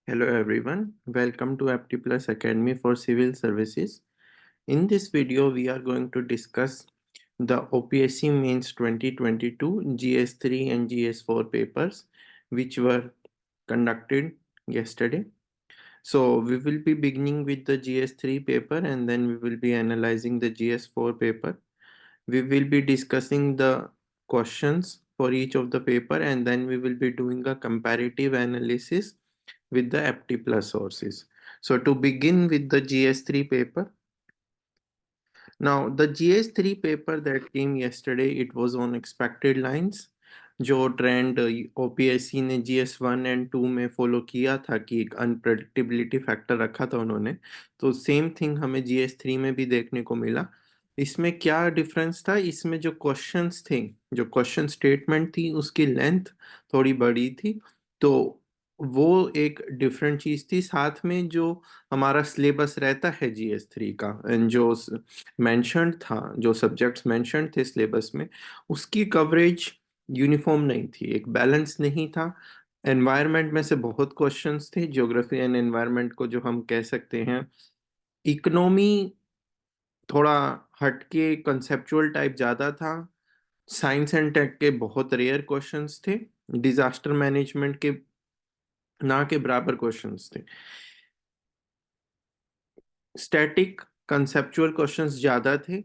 Hello everyone, welcome to Apti Plus Academy for Civil Services. In this video, we are going to discuss the OPSC Mains 2022 GS3 and GS4 papers which were conducted yesterday. So we will be beginning with the GS3 paper and then we will be analyzing the GS4 paper. We will be discussing the questions for each of the paper and then we will be doing a comparative analysis with the Apti Plus sources. So to begin with the GS3 paper, now the GS3 paper that came yesterday, it was on expected lines. जो trend OPSC ने GS1 and 2 में follow किया था कि एक unpredictability factor रखा था उन्होंने, तो सेम थिंग हमें GS3 में भी देखने को मिला। इसमें क्या डिफरेंस था, इसमें जो क्वेश्चंस थे, जो क्वेश्चन स्टेटमेंट थी, उसकी लेंथ थोड़ी बड़ी थी, तो वो एक डिफरेंट चीज थी। साथ में जो हमारा सिलेबस रहता है GS3 का एंड जो मेंशन था, जो सब्जेक्ट्स मेंशन थे सिलेबस में, उसकी कवरेज यूनिफॉर्म नहीं थी, एक बैलेंस नहीं था। एनवायरनमेंट में से बहुत क्वेश्चंस थे, ज्योग्राफी एंड एनवायरनमेंट को जो हम कह सकते हैं। इकोनॉमी थोड़ा हटके कंसेप्चुअल टाइप ज्यादा था। साइंस एंड टेक के बहुत रेयर क्वेश्चंस थे। डिजास्टर मैनेजमेंट के ना के बराबर क्वेश्चंस थे। स्टैटिक कंसेप्चुअल क्वेश्चंस ज्यादा थे,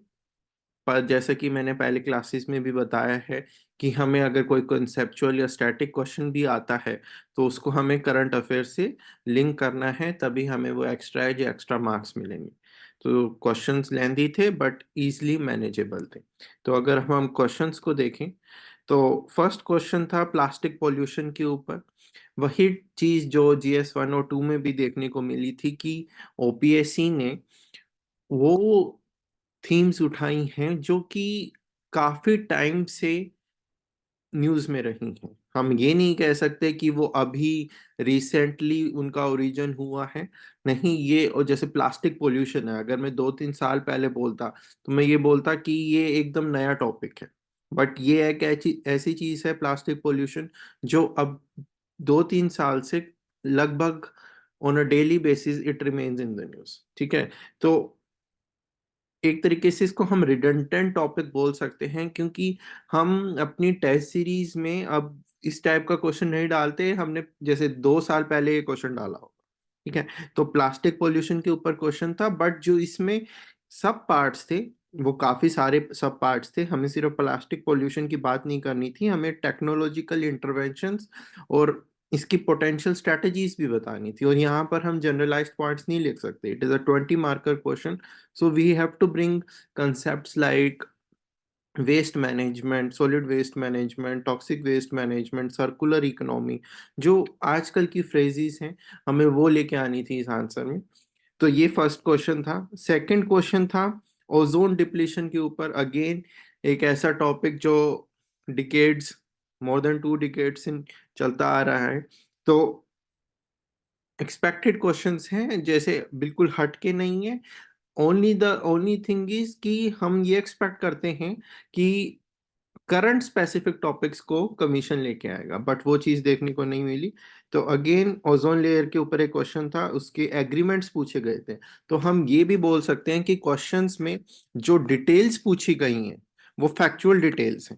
पर जैसे कि मैंने पहले क्लासेस में भी बताया है कि हमें अगर कोई कंसेप्चुअल या स्टैटिक क्वेश्चन भी आता है तो उसको हमें करंट अफेयर से लिंक करना है, तभी हमें वो एक्स्ट्रा एज या एक्स्ट्रा मार्क्स मिलेंगे। तो क्वेश्चंस लेंदी थे बट इजीली मैनेजेबल थे। तो अगर हम क्वेश्चंस को देखें तो फर्स्ट क्वेश्चन था प्लास्टिक पोल्यूशन के ऊपर। वही चीज जो GS1 और 2 में भी देखने को मिली थी कि ओपीएससी ने वो थीम्स उठाई हैं जो कि काफी टाइम से न्यूज में रही हैं। हम ये नहीं कह सकते कि वो अभी रिसेंटली उनका ओरिजिन हुआ है, नहीं। ये और जैसे प्लास्टिक पोल्यूशन है, अगर मैं 2-3 साल पहले बोलता तो मैं ये बोलता कि ये एकदम नया टॉपिक है। बट ये एक ऐसी चीज है प्लास्टिक पोल्यूशन जो अब 2-3 साल से लगभग on a daily basis it remains in the news. ठीक है, तो एक तरीके से इसको हम रिडंडेंट टॉपिक बोल सकते हैं, क्योंकि हम अपनी टेस्ट सीरीज में अब इस टाइप का क्वेश्चन नहीं डालते। हमने जैसे 2 साल पहले ये क्वेश्चन डाला होगा, ठीक है। तो प्लास्टिक पोल्यूशन के ऊपर क्वेश्चन था, बट जो इसमें सब पार्ट्स थे वो काफी सारे सब पार्ट्स थे। हमें सिर्फ प्लास्टिक पोल्यूशन की बात नहीं करनी थी, हमें टेक्नोलॉजिकल इंटरवेंशंस और इसकी पोटेंशियल स्ट्रेटजीज भी बतानी थी। और यहाँ पर हम जनरलाइज्ड पॉइंट्स नहीं लिख सकते, it is a 20 marker question. So we have to bring concepts like waste management, solid waste management, toxic waste management, circular economy, जो आजकल की फ्रेजेस हैं, हमें वो लेके आनी थी इस आंसर में। तो ये फर्स्ट क्वेश्चन था। सेकंड क्वेश्चन था ओजोन डिप्लीशन के ऊपर। अगेन एक ऐसा टॉपिक जो डिकेड्स, मोर देन 2 डिकेड्स चलता आ रहा है। तो एक्सपेक्टेड क्वेश्चंस हैं, जैसे बिल्कुल हट के नहीं है। ओनली थिंग इज कि हम ये एक्सपेक्ट करते हैं कि करंट स्पेसिफिक टॉपिक्स को कमीशन लेके आएगा, बट वो चीज देखने को नहीं मिली। तो अगेन ओजोन लेयर के ऊपर एक क्वेश्चन था, उसके एग्रीमेंट्स पूछे गए थे। तो हम ये भी बोल सकते हैं कि क्वेश्चंस में जो डिटेल्स पूछी गई हैं वो फैक्चुअल डिटेल्स हैं,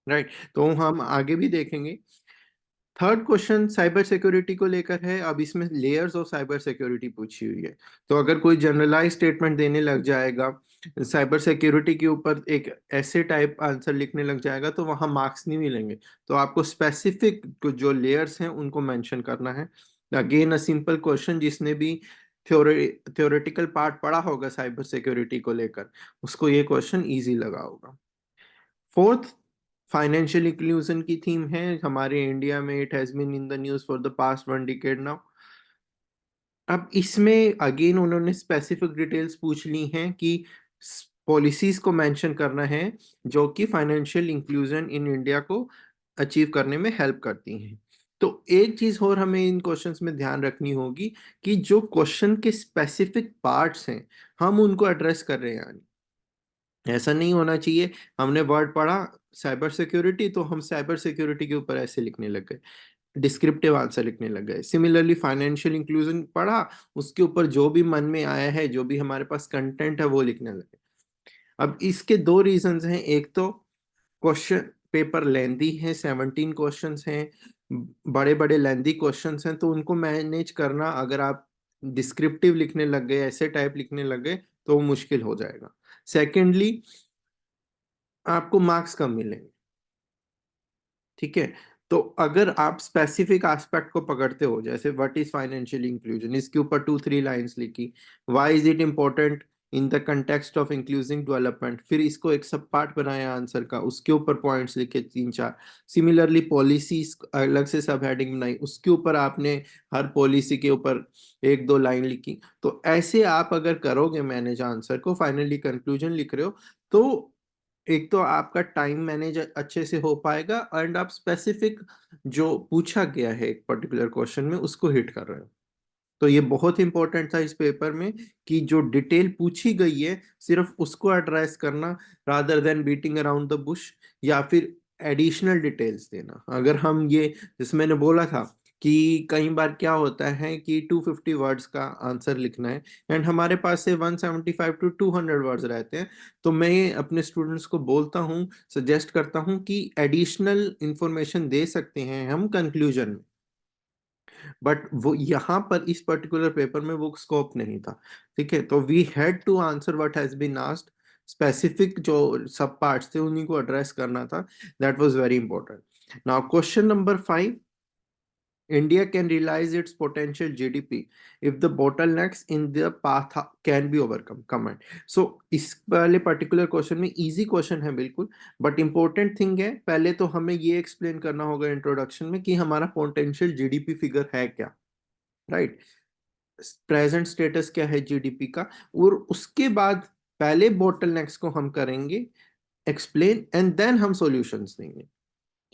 राइट। तो हम आगे भी देखेंगे। थर्ड क्वेश्चन साइबर सिक्योरिटी को लेकर है। अब इसमें लेयर्स ऑफ साइबर सिक्योरिटी पूछी हुई है। तो अगर कोई जनरलाइज स्टेटमेंट देने लग जाएगा साइबर सिक्योरिटी के ऊपर, एक ऐसे टाइप आंसर लिखने लग जाएगा, तो वहां मार्क्स नहीं मिलेंगे। तो आपको स्पेसिफिक जो लेयर्स हैं उनको मेंशन करना है। अगेन अ सिंपल क्वेश्चन, जिसने भी थ्योरेटिकल पार्ट पढ़ा होगा साइबर सिक्योरिटी को लेकर, उसको ये क्वेश्चन इजी लगा होगा। फोर्थ फाइनेंशियल इंक्लूजन की थीम है हमारे इंडिया में। It has been in the news for the past 1 decade now. अब इसमें अगेन उन्होंने स्पेसिफिक डिटेल्स पूछ ली हैं कि पॉलिसीज को मेंशन करना है जो कि फाइनेंशियल इंक्लूजन इन इंडिया को अचीव करने में हेल्प करती हैं। तो एक चीज और हमें इन क्वेश्चंस में ध्यान रखनी होगी कि जो क्वेश्चन के स्पेसिफिक पार्ट्स हैं हम उनको एड्रेस कर रहे हैं। ऐसा नहीं होना चाहिए हमने वर्ड पढ़ा साइबर सिक्योरिटी तो हम साइबर सिक्योरिटी के ऊपर ऐसे लिखने लग गए। डिस्क्रिप्टिव आंसर लिखने लग गए। सिमिलरली फाइनेंशियल इंक्लूजन पढ़ा, उसके ऊपर जो भी मन में आया है, जो भी हमारे पास कंटेंट है, वो लिखने लगे। अब इसके दो रीजंस हैं। एक तो क्वेश्चन पेपर लेंदी है, 17 क्वेश्चंस हैं, बड़े बड़े लेंदी क्वेश्चंस हैं, तो उनको मैनेज करना, अगर आप डिस्क्रिप्टिव लिखने लग गए, ऐसे टाइप लिखने लग गए, तो वो मुश्किल हो जाएगा। सेकेंडली, आपको मार्क्स कम मिलेंगे। ठीक है, तो अगर आप स्पेसिफिक एस्पेक्ट को पकड़ते हो, जैसे व्हाट इज फाइनेंशियल इंक्लूजन, इसके ऊपर 2-3 लाइंस लिखी, why is it important in the context of inclusive development, फिर इसको एक सब पार्ट बनाया आंसर का, उसके ऊपर पॉइंट्स लिखे 3-4। सिमिलरली पॉलिसीज अलग से सब हेडिंग बनाई, उसके ऊपर आपने हर पॉलिसी के ऊपर 1-2 लाइन लिखी। तो ऐसे आप अगर करोगे मैनेज आंसर को, फाइनली कंक्लूजन लिख रहे हो, तो एक तो आपका टाइम मैनेज अच्छे से हो पाएगा, एंड आप स्पेसिफिक जो पूछा गया है एक पर्टिकुलर क्वेश्चन में, उसको हिट कर रहे हो। तो ये बहुत इंपॉर्टेंट था इस पेपर में, कि जो डिटेल पूछी गई है सिर्फ उसको एड्रेस करना, rather than beating around the Bush, या फिर एडिशनल डिटेल्स देना। अगर हम ये, जैसे मैंने बोला था कि कई बार क्या होता है कि 250 वर्ड्स का आंसर लिखना है, एंड हमारे पास से 175 टू 200 वर्ड्स रहते हैं, तो मैं अपने स्टूडेंट्स को बोलता हूँ, सजेस्ट करता हूँ कि एडिशनल इंफॉर्मेशन दे सकते हैं हम कंक्लूजन में, बट वो यहाँ पर इस पर्टिकुलर पेपर में वो स्कोप नहीं था। ठीक है, तो we had to answer what has been asked, specific जो सब पार्ट्स थे उन्हीं को एड्रेस करना था। That was very important. Now question number 5, India can realize its potential GDP if the bottlenecks in the path can be overcome. Comment. So इस वाले particular question में इजी क्वेश्चन है बिल्कुल, बट इंपॉर्टेंट थिंग है, पहले तो हमें ये एक्सप्लेन करना होगा इंट्रोडक्शन में कि हमारा पोटेंशियल जीडीपी फिगर है क्या, राइट? प्रेजेंट स्टेटस क्या है जीडीपी का, और उसके बाद पहले बोटलनेक्स को हम करेंगे एक्सप्लेन, एंड देन हम सॉल्यूशंस देंगे।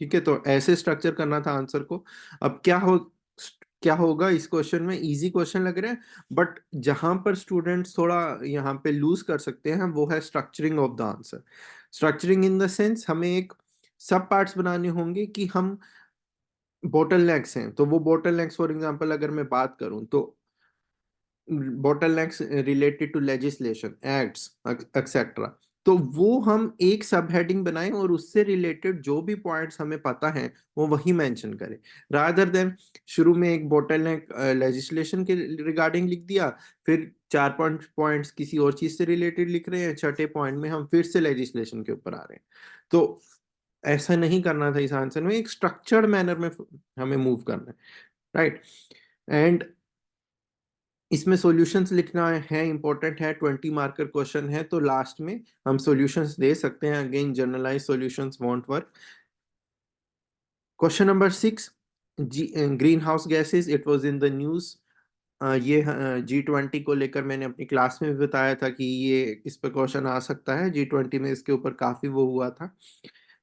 ठीक है, तो ऐसे स्ट्रक्चर करना था आंसर को। अब क्या होगा इस क्वेश्चन में, इजी क्वेश्चन लग रहा है, बट जहां पर स्टूडेंट्स थोड़ा यहाँ पे लूज कर सकते हैं वो है structuring of the answer. Structuring in the sense, हमें एक सब पार्ट्स बनाने होंगे कि हम बोटल नेक्स हैं, तो वो बोटल नेक्स फॉर एग्जाम्पल अगर मैं बात करूं, तो bottlenecks related to legislation, acts, etc. तो वो हम एक सब हेडिंग बनाएं और उससे रिलेटेड जो भी पॉइंट्स हमें पता है वो वही मेंशन करें, रादर देन शुरू में एक बोटलनेक लेजिस्लेशन के रिगार्डिंग लिख दिया, फिर 4 पॉइंट्स किसी और चीज से रिलेटेड लिख रहे हैं, छठे पॉइंट में हम फिर से लेजिस्लेशन के ऊपर आ रहे हैं। तो ऐसा नहीं करना था इस आंसर में, एक स्ट्रक्चर्ड मैनर में हमें मूव करना है, राइट? एंड इसमें सॉल्यूशंस लिखना है, इंपॉर्टेंट है, 20 मार्कर क्वेश्चन है, तो लास्ट में हम सॉल्यूशंस दे सकते हैं। Again generalize solutions won't work. Question number 6, greenhouse gases, it was in the news. ये G20 को लेकर मैंने अपनी क्लास में भी बताया था कि ये इस पर क्वेश्चन आ सकता है, G20 में इसके ऊपर काफी वो हुआ था।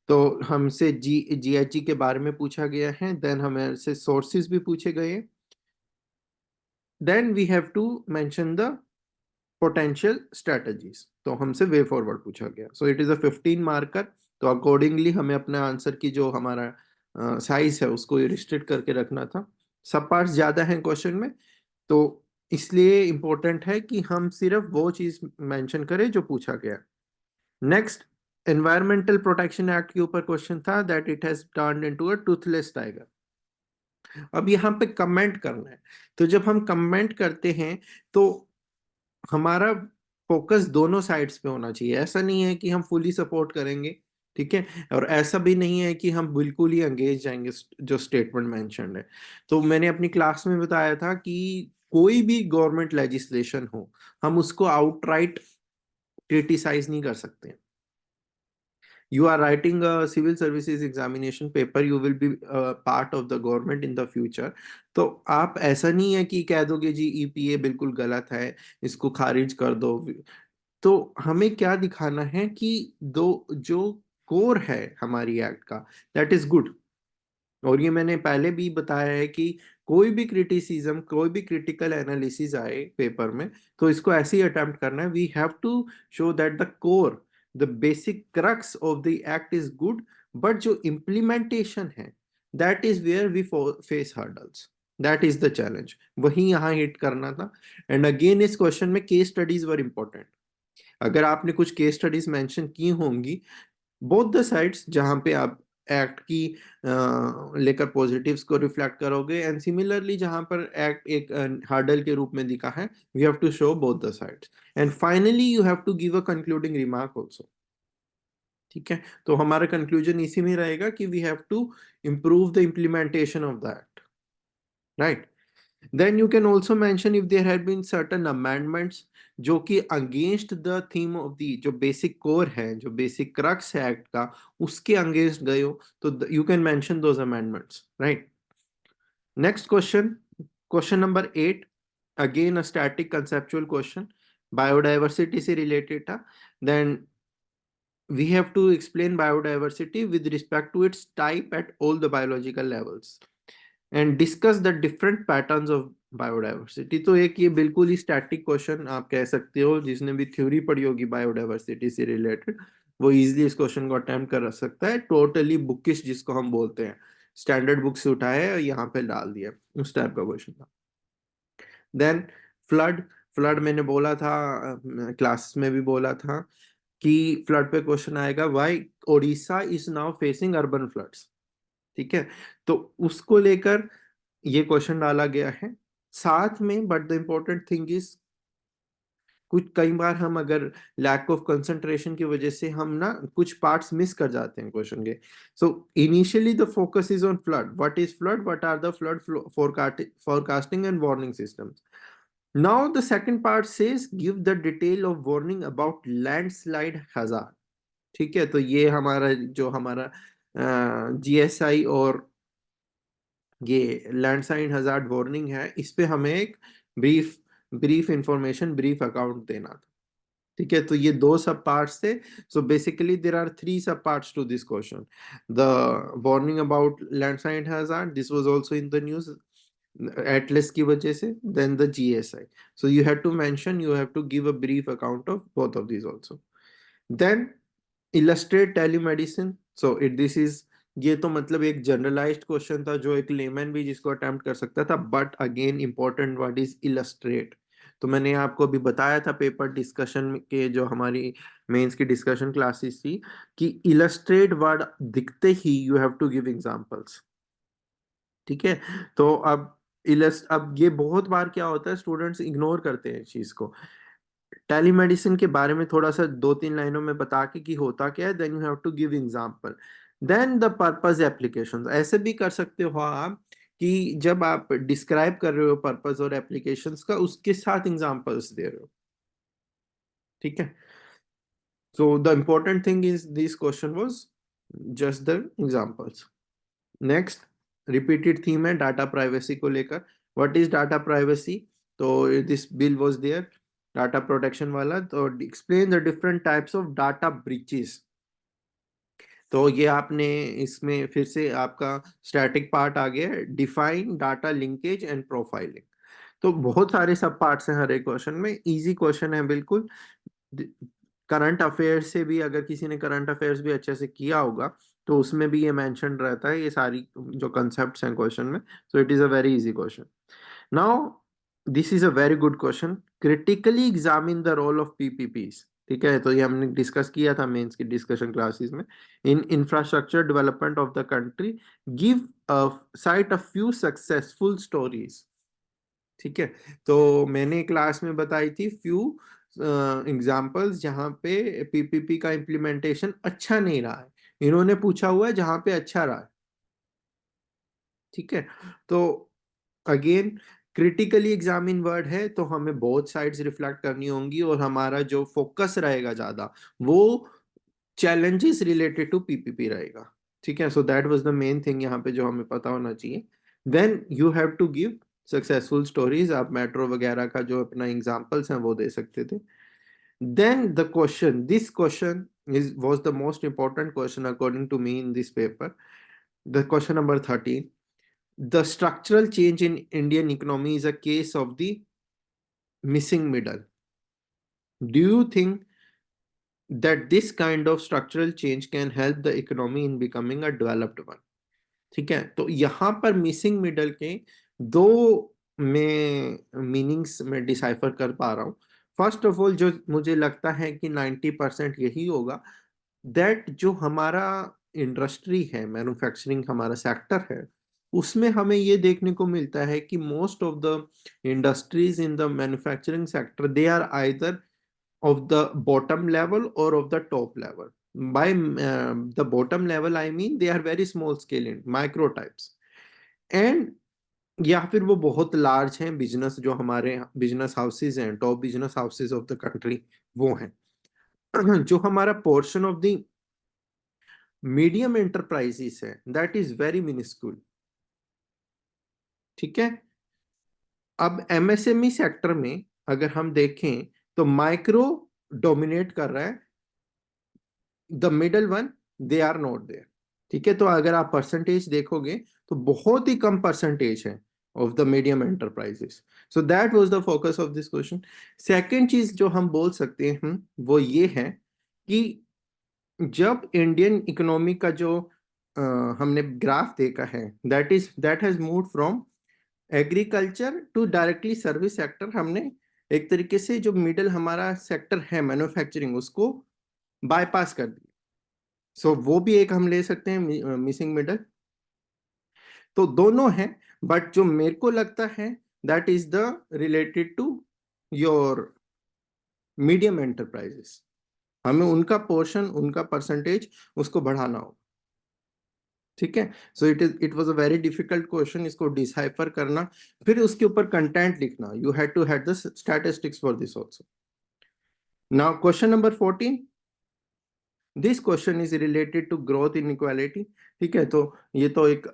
तो हमसे GHG के बारे में पूछा गया है, देन हमें से सोर्सेज भी पूछे गए, then we have to mention the potential strategies, तो हमसे वे फॉरवर्ड पूछा गया। So it is a 15 marker. तो अकॉर्डिंगली हमें अपने आंसर की जो हमारा साइज है उसको रिस्ट्रिक्ट करके रखना था। सब पार्ट्स ज्यादा हैं क्वेश्चन में, तो इसलिए इंपॉर्टेंट है कि हम सिर्फ वो चीज मेंशन करें जो पूछा गया। नेक्स्ट, एनवायरमेंटल प्रोटेक्शन एक्ट के ऊपर क्वेश्चन था, that it has turned into a Toothless tiger. अब यहाँ पे कमेंट करना है, तो जब हम कमेंट करते हैं तो हमारा फोकस दोनों साइड्स पे होना चाहिए। ऐसा नहीं है कि हम फुली सपोर्ट करेंगे, ठीक है, और ऐसा भी नहीं है कि हम बिल्कुल ही एंगेज जाएंगे जो स्टेटमेंट मेंशन्ड है। तो मैंने अपनी क्लास में बताया था कि कोई भी गवर्नमेंट लेजिस्लेशन हो, हम उसको आउटराइट क्रिटिसाइज नहीं कर सकते। You are writing a civil services examination paper, you will be part of the government in the future। तो आप ऐसा नहीं है कि कह दोगे जी ईपीए बिल्कुल गलत है, इसको खारिज कर दो। तो हमें क्या दिखाना है कि दो जो कोर है हमारी एक्ट का, दैट इज गुड। और ये मैंने पहले भी बताया है कि कोई भी क्रिटिसिज्म, कोई भी क्रिटिकल एनालिसिस आए पेपर में, तो इसको ऐसे ही अटेम्प्ट करना है। We have to show that the core, the basic crux of the act is good, but जो इम्प्लीमेंटेशन है, that is where we face hurdles, that is the challenge, वही यहाँ हिट करना था। एंड अगेन इस question में case studies were important. अगर आपने कुछ केस स्टडीज मेंशन की होंगी, बोथ द साइड्स, जहां पे आप एक्ट की लेकर पॉजिटिव्स को रिफ्लेक्ट करोगे, एंड सिमिलरली जहां पर एक्ट एक हार्डल के रूप में दिखा है, we have to show both the sides. And finally you have to give a concluding remark also. ठीक है, तो हमारा कंक्लूजन इसी में रहेगा कि we have to improve the implementation of the act, right? Then you can also mention if there have been certain amendments जो कि against the theme of the, जो बेसिक कोर है, जो बेसिक क्रक्स है एक्ट का, उसके against गए हो, तो you can mention those amendments, right? Next question, question number 8, again a static conceptual question, biodiversity से रिलेटेड था। Then we have to explain biodiversity with respect to its type at all the biological levels and discuss the different patterns of biodiversity. तो एक ये बिल्कुल ही static question आप कह सकते हो, जिसने भी थ्योरी पढ़ी होगी बायोडाइवर्सिटी से रिलेटेड, वो इजिली इस क्वेश्चन को अटेम्प्ट कर सकता है। टोटली बुकिश जिसको हम बोलते हैं, स्टैंडर्ड बुक से उठाया है और यहाँ पे डाल दिया, उस टाइप का क्वेश्चन था। देन फ्लड, फ्लड मैंने बोला था, क्लास में भी बोला था कि फ्लड पे क्वेश्चन आएगा, why Odisha is now facing urban floods. ठीक है, तो उसको लेकर ये क्वेश्चन डाला गया है साथ में। But the important thing is, कुछ कई बार हम अगर लैक ऑफ कंसंट्रेशन की वजह से हम ना कुछ पार्ट्स मिस कर जाते हैं क्वेश्चन के। So initially the focus is on flood, what is flood, what are the flood forecasting and warning systems. Now the second part says give the detail of warning about landslide hazard। ठीक है, तो ये हमारा जो हमारा GSI और ये landslide hazard warning है, इस पे हमें एक brief brief information, brief account देना था। ठीक है, तो ये दो सब पार्ट्स थे। So basically there are three sub parts to this question. The warning about landslide hazard, this was also in the news atlas की वजह से। Then the GSI, so you have to mention, you have to give a brief account of both of these also. Then illustrate telemedicine, so it this is, ये तो मतलब एक generalised question था जो एक लेमैन भी जिसको अटेम्प्ट कर सकता था। But again important word is illustrate. तो मैंने आपको अभी बताया था पेपर डिस्कशन के, जो हमारी मेंस की डिस्कशन क्लासेस थी, कि इलस्ट्रेट वर्ड दिखते ही you have to give examples. ठीक है, तो अब ये बहुत बार क्या होता है, स्टूडेंट्स इग्नोर करते हैं इस चीज को। टेलीमेडिसिन के बारे में थोड़ा सा दो तीन लाइनों में बता के कि होता क्या है, then you have to give example. Then the purpose application, ऐसे भी कर सकते हो आप कि जब आप डिस्क्राइब कर रहे हो पर्पस और एप्लीकेशंस का, उसके साथ एग्जांपल्स दे रहे हो। ठीक है, so the important thing is this question was just the examples. Next, repeated theme है डाटा प्राइवेसी को लेकर। What is data privacy? तो this bill was there, data protection वाला। तो explain the different types of data breaches. तो ये आपने इसमें फिर से आपका स्टैटिक पार्ट आ गया, define data linkage and profiling. तो बहुत सारे सब पार्ट्स हैं हर एक क्वेश्चन में, इजी क्वेश्चन है बिल्कुल। करंट अफेयर्स से भी, अगर किसी ने करंट अफेयर्स भी अच्छे से किया होगा, तो उसमें भी ये मेंशन रहता है, ये सारी जो कंसेप्ट्स हैं क्वेश्चन में। So it is a very easy question. Now this is a very good question, critically examine the role of PPPs. ठीक है, तो ये हमने डिस्कस किया था मेंस की डिस्कशन क्लासेस में। In infrastructure development of the country, give a site a few successful stories. ठीक है, तो मैंने क्लास में बताई थी फ्यू एग्जाम्पल्स जहां पे पीपीपी का इम्प्लीमेंटेशन अच्छा नहीं रहा है। इन्होंने पूछा हुआ है जहां पे अच्छा रहा है। ठीक है, तो अगेन क्रिटिकली एग्जामिन वर्ड है, तो हमें बहुत साइड्स रिफ्लेक्ट करनी होंगी, और हमारा जो फोकस रहेगा ज्यादा, वो चैलेंजेस रिलेटेड टू पीपीपी रहेगा। ठीक है, so that was the main thing यहाँ पे जो हमें पता होना चाहिए। Then you have to give successful stories, आप मेट्रो वगैरह का जो अपना एग्जांपल्स हैं वो दे सकते थे। Then the question, this question is was the most important question according to me in this paper, the question number 13, the structural change in Indian economy is a case of the missing middle. Do you think that this kind of structural change can help the economy in becoming a developed one? ठीक है, तो यहाँ पर missing middle के दो में meanings में decipher कर पा रहा हूँ। फर्स्ट ऑफ ऑल जो मुझे लगता है कि 90% यही होगा, दैट जो हमारा इंडस्ट्री है, मैन्युफैक्चरिंग हमारा सेक्टर है, उसमें हमें ये देखने को मिलता है कि most of the industries in the manufacturing sector they are either of the bottom level or of the top level. By the bottom level, I mean they are very small scale in micro types. And या फिर वो बहुत large हैं business, जो हमारे business houses हैं, top business houses of the country, वो हैं। जो हमारा portion of the medium enterprises है, दैट इज वेरी मिनिस्क्यूल। ठीक है, अब एमएसएमई सेक्टर में अगर हम देखें तो माइक्रो डोमिनेट कर रहा है, the middle one they are not there. ठीक है, तो अगर आप परसेंटेज देखोगे तो बहुत ही कम परसेंटेज है of the medium enterprises. So that was the focus of this question. Second चीज जो हम बोल सकते हैं वो ये है कि जब इंडियन इकोनॉमी का जो हमने ग्राफ देखा है, that has move from agriculture to directly service sector. हमने एक तरीके से जो मिडिल हमारा सेक्टर है मैन्युफैक्चरिंग, उसको बाईपास कर दिया। सो वो भी एक हम ले सकते हैं मिसिंग मिडल। तो दोनों हैं, बट जो मेरे को लगता है that is the related to your medium enterprises. हमें उनका पोर्शन, उनका परसेंटेज उसको बढ़ाना होगा। ठीक है, so it was a very difficult question इसको डिसाइफर करना, फिर उसके ऊपर कंटेंट लिखना। You had to had the statistics for this also. Now question number 14, this question is related to growth inequality. ठीक है, तो ये तो एक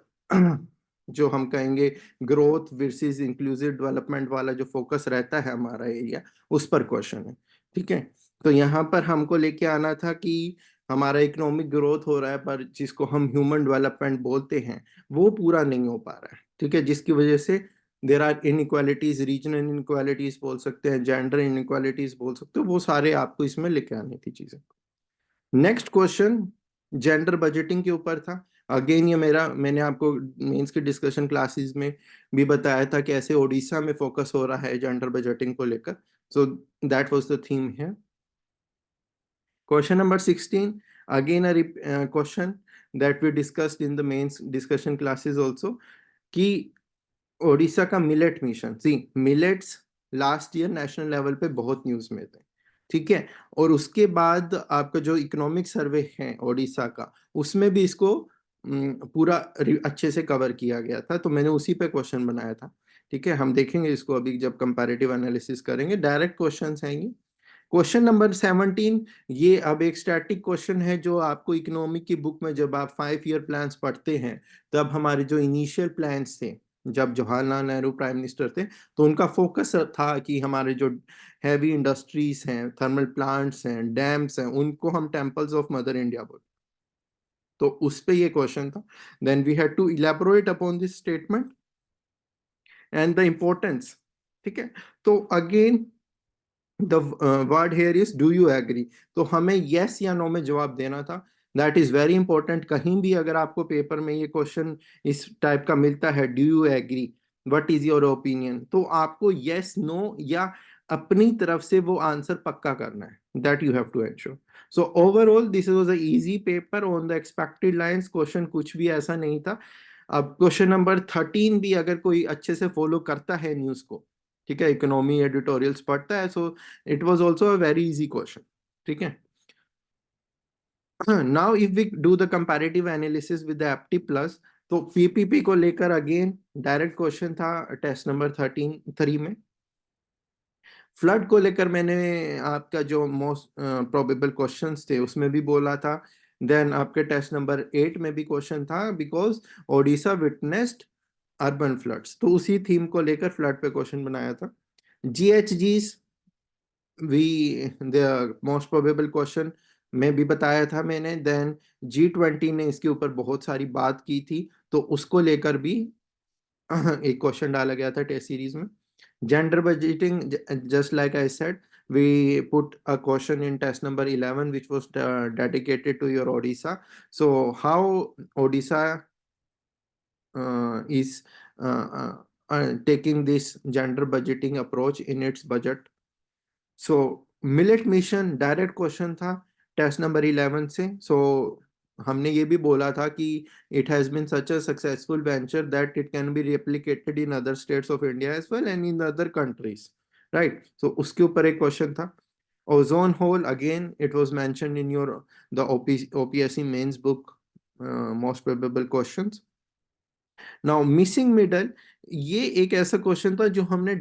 जो हम कहेंगे ग्रोथ वर्सेस इंक्लूसिव डेवलपमेंट वाला जो फोकस रहता है हमारा एरिया, उस पर क्वेश्चन है। ठीक है, तो यहाँ पर हमको लेके आना था कि हमारा इकोनॉमिक ग्रोथ हो रहा है, पर जिसको हम ह्यूमन डेवलपमेंट बोलते हैं वो पूरा नहीं हो पा रहा है। ठीक है, जिसकी वजह से there are inequalities, regional inequalities बोल सकते हैं, जेंडर इनइक्वालिटीज बोल सकते हो, वो सारे आपको इसमें लेके आनी थी चीजें। नेक्स्ट क्वेश्चन जेंडर बजटिंग के ऊपर था। अगेन ये मैंने आपको मेंस की डिस्कशन क्लासेस में भी बताया था कि ऐसे ओडिशा में फोकस हो रहा है जेंडर बजटिंग को लेकर। So that was the theme है। Question number 16, again a question that we discussed in the mains discussion classes also, कि ओडिशा का millet mission. See, millets last year national level पे बहुत न्यूज में थे। ठीक है, और उसके बाद आपका जो इकोनॉमिक सर्वे है ओडिशा का, उसमें भी इसको पूरा अच्छे से कवर किया गया था, तो मैंने उसी पे क्वेश्चन बनाया था। ठीक है, हम देखेंगे इसको अभी जब कंपैरेटिव एनालिसिस करेंगे, डायरेक्ट क्वेश्चंस आएंगे। क्वेश्चन नंबर 17, ये अब एक स्टैटिक क्वेश्चन है जो आपको इकोनॉमिक की बुक में जब आप 5 ईयर प्लान्स पढ़ते हैं, तब हमारे जो इनिशियल प्लान्स थे जब जवाहरलाल नेहरू प्राइम मिनिस्टर थे, तो उनका फोकस था कि हमारे जो हैवी इंडस्ट्रीज हैं, थर्मल प्लांट्स हैं, डैम्स हैं, उनको हम टेम्पल्स ऑफ मदर इंडिया बोलते। तो उस पे ये क्वेश्चन था। Then we had to elaborate upon this statement and the importance. ठीक है, तो again the word here is do you agree. तो हमें यस या नो में जवाब देना था। That is very important. कहीं भी अगर आपको पेपर में ये क्वेश्चन इस टाइप का मिलता है, do you agree, what is your opinion, तो आपको यस नो या अपनी तरफ से वो आंसर पक्का करना है। That you have to ensure. So overall this was a easy paper on the expected lines. Question कुछ भी ऐसा नहीं था। अब क्वेश्चन नंबर 13 भी अगर कोई अच्छे से फॉलो करता है न्यूज को, ठीक है, इकोनॉमी एडिटोरियल्स पढ़ता है, so it was also a very easy question. ठीक है, now if we do the comparative analysis with the Apti plus, तो पीपीपी को लेकर अगेन डायरेक्ट क्वेश्चन था टेस्ट नंबर 3 में। फ्लड को लेकर मैंने आपका जो मोस्ट प्रोबेबल क्वेश्चंस थे उसमें भी बोला था। देन आपके टेस्ट नंबर 8 में भी क्वेश्चन था, because Odisha witnessed urban floods, तो उसी थीम को लेकर फ्लड पे क्वेश्चन बनाया था। जीएचजीस we the most probable question में भी बताया था मैंने। देन G20 ने इसके ऊपर बहुत सारी बात की थी, तो उसको लेकर भी एक क्वेश्चन डाला गया था टेस्ट सीरीज में। Gender budgeting, just like I said, we put a question in test number 11 which was dedicated to your Odisha. So how Odisha is taking this gender budgeting approach in its budget. So millet mission direct question था test number 11 से. सो हमने ये भी बोला था कि it has been such a successful venture that it can be replicated in other states of India as well and in other countries, right? So उसके ऊपर एक क्वेश्चन था. Ozone hole, again it was mentioned in your the OPSC mains book, most probable questions. Now missing middle, ये एक ऐसा question था जो हमने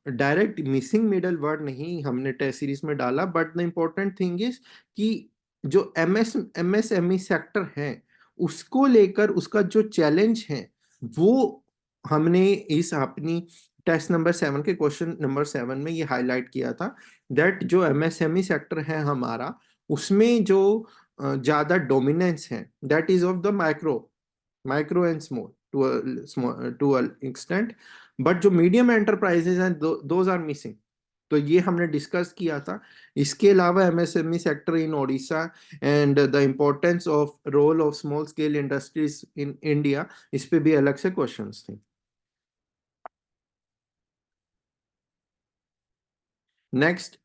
डायरेक्ट मिसिंग मिडल वर्ड नहीं हमने टेस्ट सीरीज में डाला, but the important thing is कि जो एमएसएमई सेक्टर है उसको लेकर उसका जो चैलेंज है वो हमने इस अपनी टेस्ट नंबर 7 के क्वेश्चन नंबर 7 में ये हाईलाइट किया था दैट जो एमएसएमई सेक्टर है हमारा उसमें जो ज्यादा डोमिनेंस है that is of the micro and small to a extent, but जो मीडियम एंटरप्राइजेज हैं दोज आर मिसिंग. तो ये हमने डिस्कस किया था. इसके अलावा MSME sector in Odisha and the importance of role of small scale industries in India, इस पे भी अलग से क्वेश्चंस थे. Next,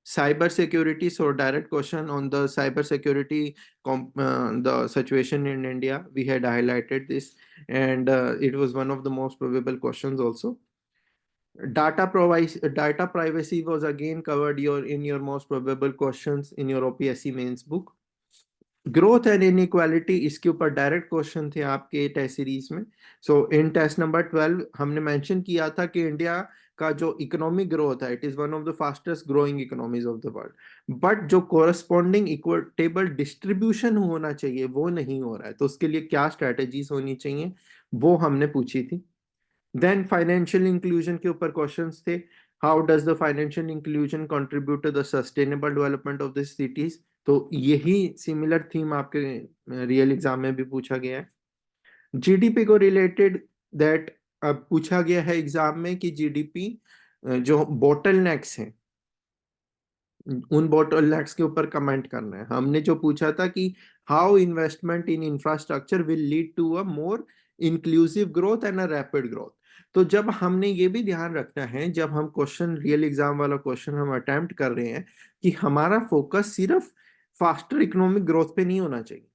cyber security. So direct question on the cyber security, the situation in India, we had highlighted this, and it was one of the most probable questions also. Data privacy was again covered in your most probable questions in your OPSC mains book. Growth and inequality, इसके ऊपर direct question थे आपके test series में. सो इन test number 12 हमने mention किया था कि India का जो इकोनॉमिक ग्रोथ है it is one of the fastest growing economies of the world, but जो कोरस्पॉन्डिंग इक्विटेबल डिस्ट्रीब्यूशन होना चाहिए वो नहीं हो रहा है. तो उसके लिए क्या स्ट्रेटेजीज होनी चाहिए वो हमने पूछी थी. देन फाइनेंशियल इंक्लूजन के ऊपर क्वेश्चंस थे. How does the financial inclusion contribute to the sustainable development of this cities. तो यही सिमिलर थीम आपके रियल एग्जाम में भी पूछा गया है. जीडीपी को रिलेटेड दैट अब पूछा गया है एग्जाम में कि जीडीपी जो बोटल नेक्स हैं उन बोटल नेक्स के ऊपर कमेंट करना है. हमने जो पूछा था कि how investment in infrastructure will lead to a more inclusive growth and a rapid growth. तो जब हमने ये भी ध्यान रखना है जब हम क्वेश्चन रियल एग्जाम वाला क्वेश्चन हम अटेम्प्ट कर रहे हैं कि हमारा फोकस सिर्फ फास्टर इकोनॉमिक ग्रोथ पे नहीं होना चाहिए.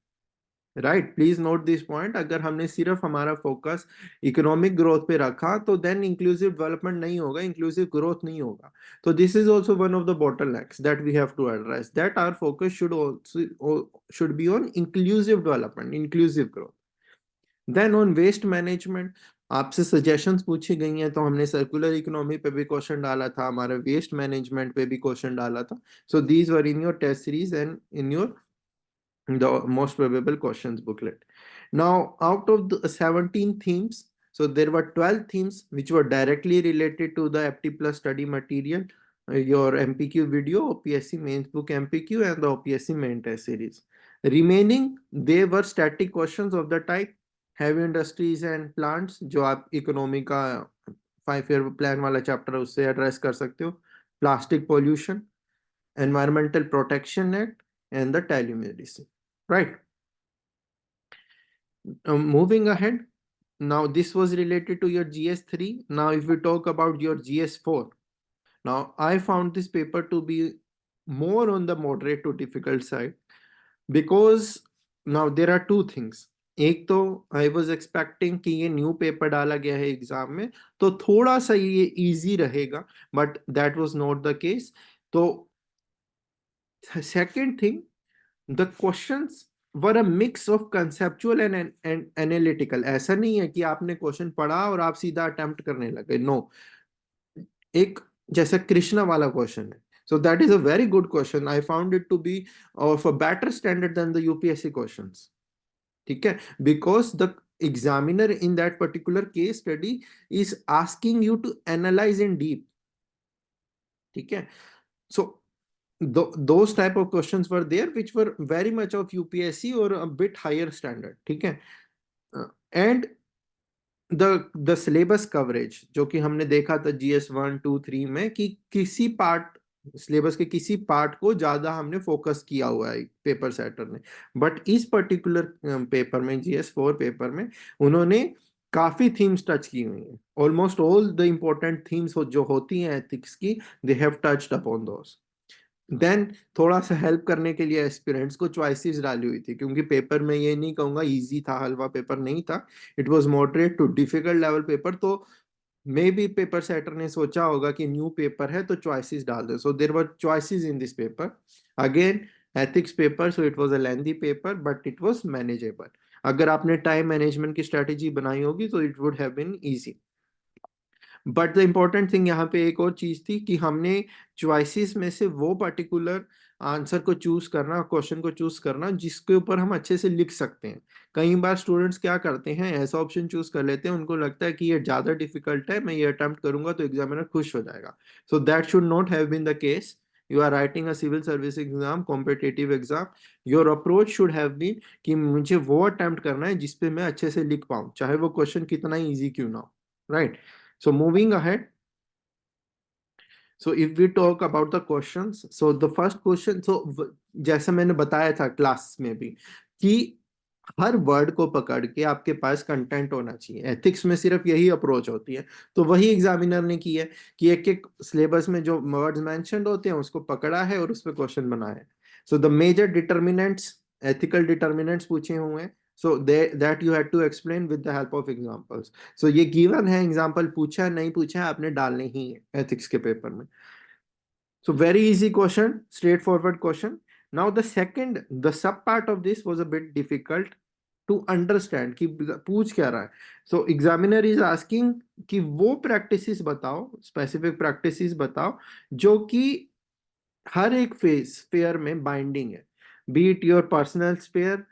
Right, please note this point. अगर हमने सिर्फ हमारा फोकस इकोनॉमिक ग्रोथ पे रखा तो देन इंक्लूसिव डेवलपमेंट नहीं होगा, इंक्लूसिव ग्रोथ नहीं होगा. तो this is also one of the bottlenecks that we have to address, that our focus should be on inclusive development, inclusive growth. Then on waste management आपसे suggestions पूछी गई हैं, तो हमने सर्कुलर इकोनॉमी पे भी क्वेश्चन डाला था, हमारे वेस्ट मैनेजमेंट पे भी क्वेश्चन डाला था. So these were in your test series and in your the most probable questions booklet. Now, out of the 17 themes, so there were 12 themes which were directly related to the FT plus study material, your MPQ video, OPSC mains book MPQ, and the OPSC main test series. Remaining, they were static questions of the type heavy industries and plants, जो आप economy का 5 year plan वाला chapter है उससे address कर सकते हो. Plastic pollution, environmental protection act, and the telemedicine. Right. Moving ahead. Now, this was related to your GS3. Now, if we talk about your GS4, now I found this paper to be more on the moderate to difficult side because now there are two things. एक तो I was expecting कि ये new paper डाला गया है exam में तो थोड़ा सा ये इजी रहेगा, but that was not the case. तो second thing, the questions were a mix of conceptual and analytical. ऐसा नहीं है कि आपने क्वेश्चन पढ़ा और आप सीधा अटेम्प्ट करने लगे. नो, एक जैसे कृष्णा वाला क्वेश्चन है, so that is a very good question. I found it to be of a better standard than the UPSC questions. ठीक है, because the examiner in that particular case study is asking you to analyze in deep. ठीक है, so those type of questions were there which were very much of UPSC or a bit higher standard. ठीक है, and the syllabus coverage जो कि हमने देखा था GS 1 2 3 में कि किसी पार्ट सिलेबस के किसी पार्ट को ज्यादा हमने फोकस किया हुआ है पेपर सेटर ने। बट इस पर्टिकुलर पेपर में, GS4 पेपर में, उन्होंने काफी थीम्स टच की हुई हैं। Almost all the important themes जो होती हैं एथिक्स की, they have touched upon those. Then थोड़ा सा हेल्प करने के लिए एस्पिरेंट्स को चॉइसेस डाली हुई थी, क्योंकि पेपर में ये नहीं कहूंगा इजी था, हलवा पेपर नहीं था, it was moderate to difficult level paper. तो मे बी पेपर सेटर ने सोचा होगा कि न्यू पेपर है तो चॉइसेस डाल दो, so there were choices in this paper. Again ethics paper, so it was a lengthy paper but it was manageable. अगर आपने टाइम मैनेजमेंट की स्ट्रेटेजी बनाई होगी तो it would have been easy. But the important thing यहाँ पे एक और चीज थी कि हमने चॉइसेस में से वो पर्टिकुलर आंसर को चूज करना, क्वेश्चन को चूज करना जिसके ऊपर हम अच्छे से लिख सकते हैं। कई बार स्टूडेंट्स क्या करते हैं, ऐसा ऑप्शन चूज कर लेते हैं, उनको लगता है कि ये ज्यादा डिफिकल्ट है, मैं ये अटेम्प्ट करूंगा तो एग्जामिनर खुश हो जाएगा। So that should not have been the case. You are writing a civil service exam, competitive exam, your approach should have been कि मुझे वो अटेम्प्ट करना है जिसपे मैं अच्छे से लिख पाऊं, चाहे वो क्वेश्चन कितना ही ईजी क्यों ना हो, right? So moving ahead, so if we talk about the questions, so the first question, so जैसा मैंने बताया था क्लास में भी कि हर वर्ड को पकड़ के आपके पास कंटेंट होना चाहिए। एथिक्स में सिर्फ यही अप्रोच होती है, तो वही एग्जामिनर ने की है कि एक एक सिलेबस में जो वर्ड्स मेंशन्ड होते हैं उसको पकड़ा है और उस पर क्वेश्चन बनाया है। So the major determinants, ethical determinants पूछे हुए हैं, so that you had to explain with the help of examples. So ये given है, एग्जाम्पल पूछा है नहीं पूछा है आपने डालने ही है एथिक्स के पेपर में। So very easy question, straightforward question. Now the second, the sub part of this was a bit difficult to understand कि पूछ क्या रहा है। So examiner is asking कि वो practices बताओ, specific practices बताओ जो कि हर एक फेस स्फेयर में बाइंडिंग है, be it your personal sphere,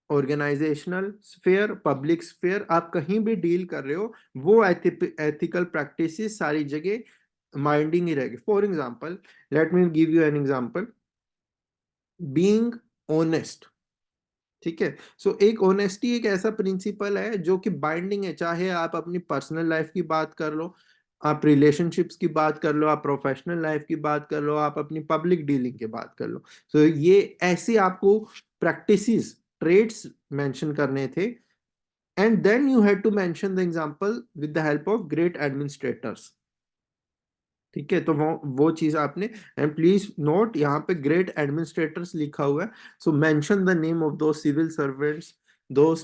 organisational sphere, public sphere, आप कहीं भी डील कर रहे हो वो एथिकल प्रैक्टिसेस सारी जगह माइंडिंग ही रहेगी। For example, let me give you an example, being honest. ठीक है, सो एक ऑनेस्टी एक ऐसा प्रिंसिपल है जो कि बाइंडिंग है, चाहे आप अपनी पर्सनल लाइफ की बात कर लो, आप रिलेशनशिप्स की बात कर लो, आप प्रोफेशनल लाइफ की बात कर लो, आप अपनी पब्लिक डीलिंग की बात कर लो। सो ये ऐसे आपको प्रैक्टिसेस, ट्रेड्स मेंशन करने थे, and then you had to mention the example with the help of great administrators. ठीक है, तो वो चीज आपने, एंड प्लीज नोट यहाँ पे ग्रेट एडमिनिस्ट्रेटर्स लिखा हुआ है, सो मेंशन द नेम ऑफ दो सिविल सर्वेंट्स, दो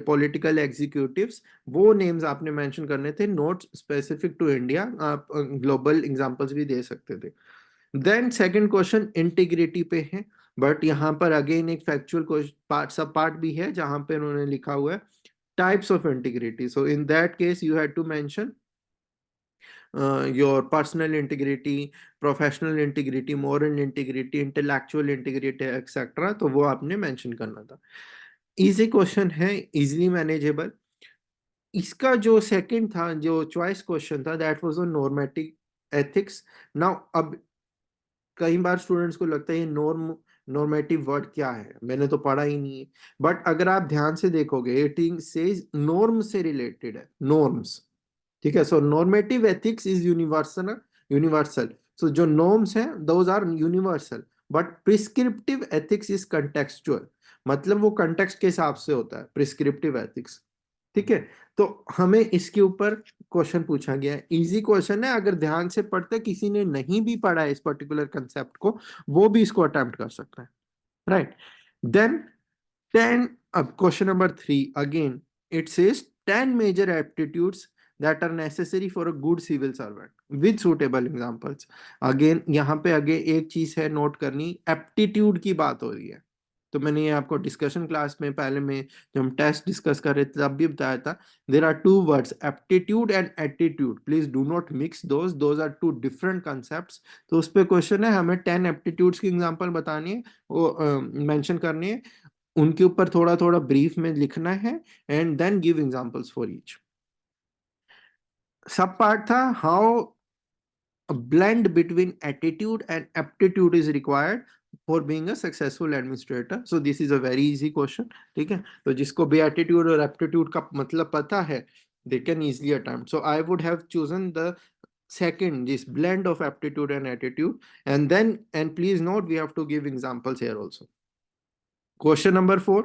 पॉलिटिकल एग्जीक्यूटिव्स, वो नेम्स आपने मेंशन करने थे, नोट स्पेसिफिक टू इंडिया, आप ग्लोबल एग्जांपल्स भी दे सकते थे। देन सेकंड क्वेश्चन इंटीग्रिटी पे है, बट यहाँ पर अगेन एक फैक्चुअल पार्ट, सब पार्ट भी है जहां पे उन्होंने लिखा हुआ है types of integrity. So in that case you had to mention your personal integrity, professional integrity, moral integrity, intellectual integrity, etc. तो वो आपने मेंशन करना था। इजी क्वेश्चन है, इजीली मैनेजेबल। इसका जो सेकंड था, जो चॉइस क्वेश्चन था, that was on normative ethics. Now अब कई बार स्टूडेंट्स को लगता है ये नॉर्मेटिव वर्ड क्या है, मैंने तो पढ़ा ही नहीं है। बट अगर आप ध्यान से देखोगे, इट सेज नॉर्म से रिलेटेड है, नॉर्म्स। ठीक है, so normative ethics is universal, universal. So जो नॉर्म्स हैं those are universal, but prescriptive ethics is contextual, मतलब वो कंटेक्स्ट के हिसाब से होता है प्रिस्क्रिप्टिव एथिक्स। ठीक है, तो हमें इसके ऊपर क्वेश्चन पूछा गया है, इजी क्वेश्चन है, अगर ध्यान से पढ़ते, किसी ने नहीं भी पढ़ा है इस पर्टिकुलर कंसेप्ट को, वो भी इसको अटेम्प्ट कर सकता है, राइट? देन 10, अब question number 3 again, it says 10 major aptitudes that are necessary for a good civil servant with suitable examples। Again यहाँ पे आगे एक चीज है नोट करनी, एप्टीट्यूड की बात हो रही है। तो मैंने ये आपको डिस्कशन क्लास में पहले में जब हम टेस्ट डिस्कस कर रहे थे तब भी बताया था, there are two words, aptitude and attitude, please do not mix those are two different concepts. तो उस पर क्वेश्चन है, हमें 10 एप्टीट्यूड्स की एग्जांपल बतानी है, वो मेंशन करनी है, उनके ऊपर थोड़ा थोड़ा ब्रीफ में लिखना है, and then give examples for each. Sub part था how a blend between attitude and aptitude is required for being a successful administrator। so this is a very easy question। ठीक है, तो जिसको भी attitude और aptitude का मतलब पता है, they can easily attempt। so I would have chosen the second, this blend of aptitude and attitude. And please note, we have to give examples here also. Question number 4,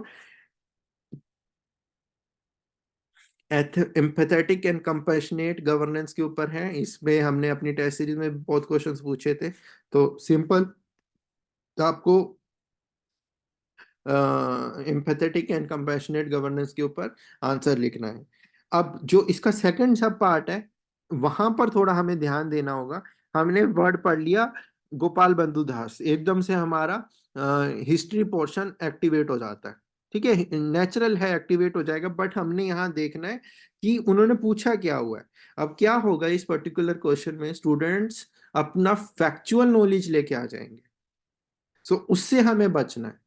empathetic and compassionate governance के ऊपर है। इसमें हमने अपनी test series में बहुत questions पूछे थे, तो सिंपल आपको एम्पैथेटिक एंड कंपैशनेट गवर्नेंस के ऊपर आंसर लिखना है। अब जो इसका सेकंड सब पार्ट है, वहां पर थोड़ा हमें ध्यान देना होगा। हमने वर्ड पढ़ लिया गोपाल बंधु दास, एकदम से हमारा हिस्ट्री पोर्शन एक्टिवेट हो जाता है। ठीक है, नेचुरल है, एक्टिवेट हो जाएगा, बट हमने यहाँ देखना है कि उन्होंने पूछा क्या हुआ है। अब क्या होगा इस पर्टिकुलर क्वेश्चन में, स्टूडेंट्स अपना फैक्चुअल नॉलेज लेके आ जाएंगे, सो उससे हमें बचना है।